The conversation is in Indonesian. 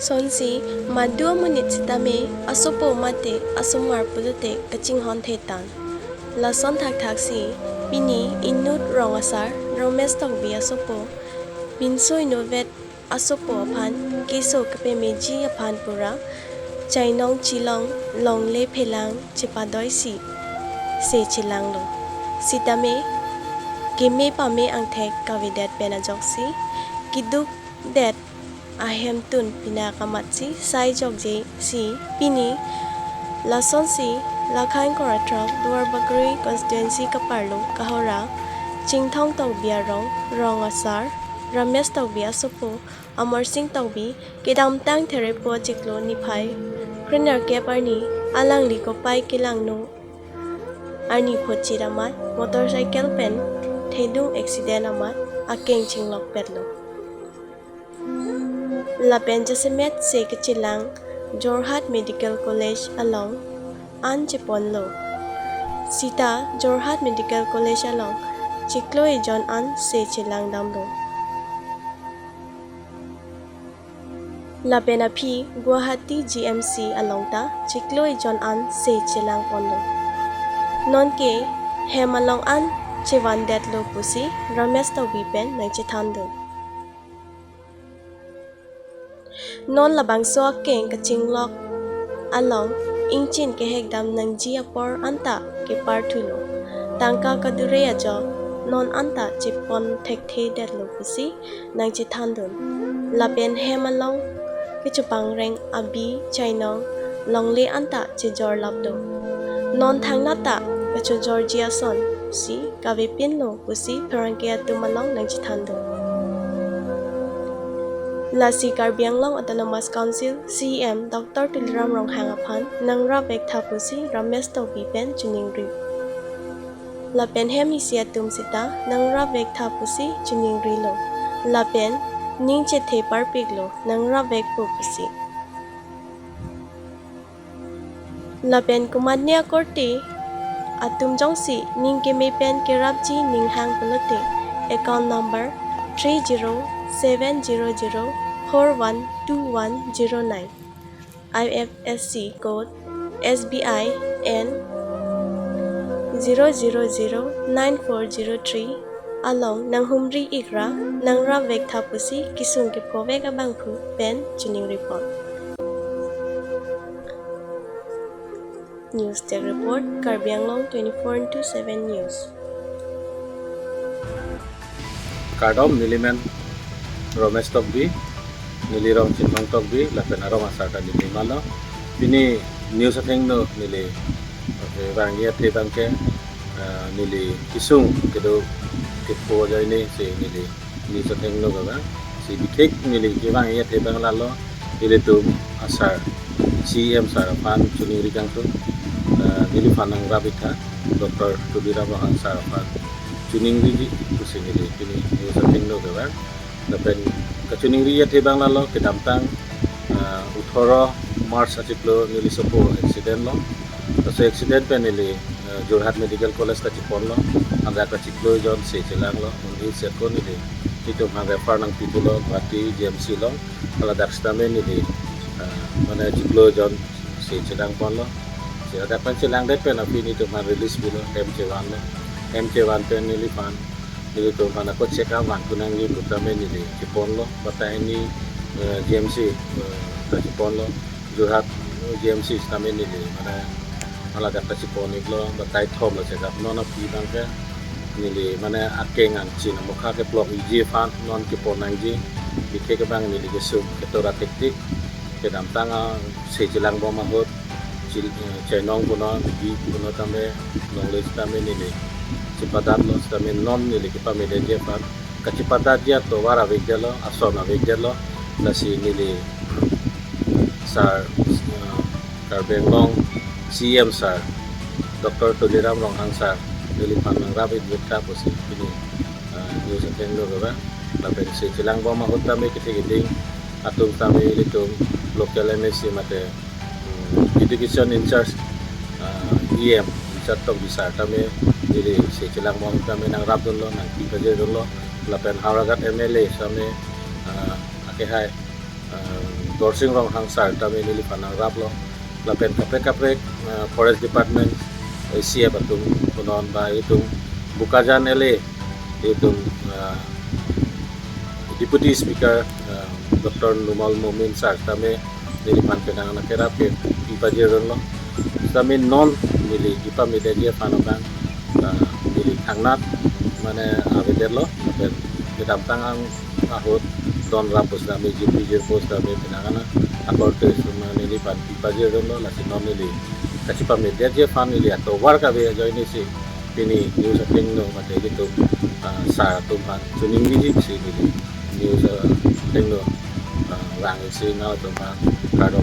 sonsi madua munit sitame asopo mate asomar pulute kaching hon thetan lason thak thak si bini inut rong asar romes tok bi asopo binso inovet asopo aphan keso kape meji aphan pura chainong chilong long le phelang chipadoi si se chilang lo sitame game pame angthek kavidet pena joksi kiduk det ahem tun pina kamatsi sai jokje si pini lason si lakhain koratrak duar bagri constituency kaparlo kahora chingthong tawbia rong asar ramesh tawbia sopo amar singh tawbi kedam tang there project lo niphai krinar keparni alang li ko pai kilang no ani phochi ramat motorcycle pen thedung accident amat akeng chinglok petlo lapen jasemet se kechilang Jorhat Medical College along an Chiponlo sita Jorhat Medical College along chiklo ejon an se chilang damlo lapen aphi Guwahati GMC along ta chiklo ejon an se chilang ponlo non ke hemalong an chiwan det lo pusi ramesh tawbi pen nang chithando non labang so keng kachinglok along ingchin ke hekdam nang ji apor anta ke parthulo tangka kadure ajo non anta chipon thekthe det lo pusi nang chithandon lapen hemalong ke chupang reng abi chainong longle anta chijor labdo non thangnata kacho Georgia son si kavipin lo pusi parangkia tumalong nang chithando lasi Karbianglong Autonomous Council CEM Dr. Tuliram Ronghang aphan nang rabek thapusi ramesh tawbi pen chuningri lapen hem isia tumsita nang rabek thapusi chuningri lo lapen ningche the parpik lo nang rabek pupusi lapen kumadnia korte atum jongsi ningke me pen kerapji ninghang pulote account number 300700412109 IFSC code SBI N 0009403 along nang humri igra nang ravek thapusi kisung ke povek abangphu pen tuning report News Tech Report Karbianglong 24/7 News Kardom nilimen romes tokbi nilirong chinmang tokbi lapen arong asarta nili malo pini news atheng no nili bangia te bangke nili kisung kedo kepo jaini se nili news atheng no gaga si bikhek nili bangia te bang lalo nili tum asar CM sarapan chuni rikang tu nili panang rabita Dr. Tuliram Ronghang sarapan chuning ri kusi nili pini news atheng no gaga dapen kachuning ri te bang lalo kedamtang 18 March achiplo nili sopo accident lo so accident pe nili Jorhat Medical College ka chipon lo anga ka chiklo jon se chelang lo nili se ko nili itu anga parnang titulo bati GMC lo ala dakstame nili mana chiklo jon se chelang pon lo se ada pan chelang det pe na pini to man release bilo MC1 lo MC1 pe nili pan nili to mana ko check out wan kunang ni kutame nili chipon lo bata ini GMC ka chipon lo Jorhat GMC stame nili mana ala dapat chipon iglo batai thom lo check up nona pi bangke nili mana akeng ang chin mukha ke blok iji fan non ke ponangji dikhe ke bang nili ke sub ke tora tektik ke dam tanga se jilang bo mahut chainong puno gi puno tame nongle tame nili cipadat lo tame non nili ke pamede je fan ka cipadat dia to wara vegelo asona vegelo lasi nili sar Karbianglong CM sar Dr. Tuliram Ronghang sar nili panang rabit beta posi ini news atheng lo ba lapen se chilang bo mahut tame kiting atum tame litum local MSc mate education in charge EM chatok bisa tame nili se chilang bo tame nang rabdon lo nang kipaje lo lapen haragat MLA same ake hai gorsing rong hang sar tami nili panang rap lo lapen kaprek forest department siap atung punon ba itung bukajan ele itung deputy speaker Dr. Numal Mumin sar tami nili pan penang na cherap ke ipa jeron lo tami non nili ipa media dia panokan nili kangnat mana aveder lo lapen kita tangang ahut don rapos dami jipijir pos dami penangana akor te suma nili pan pipajir lo lasi non nili kasi pa media je fan nili atau warga be jo ini si pini news ating no mate gitu sa tumpan tuning biji si nili news ating no rang si na tumpan kado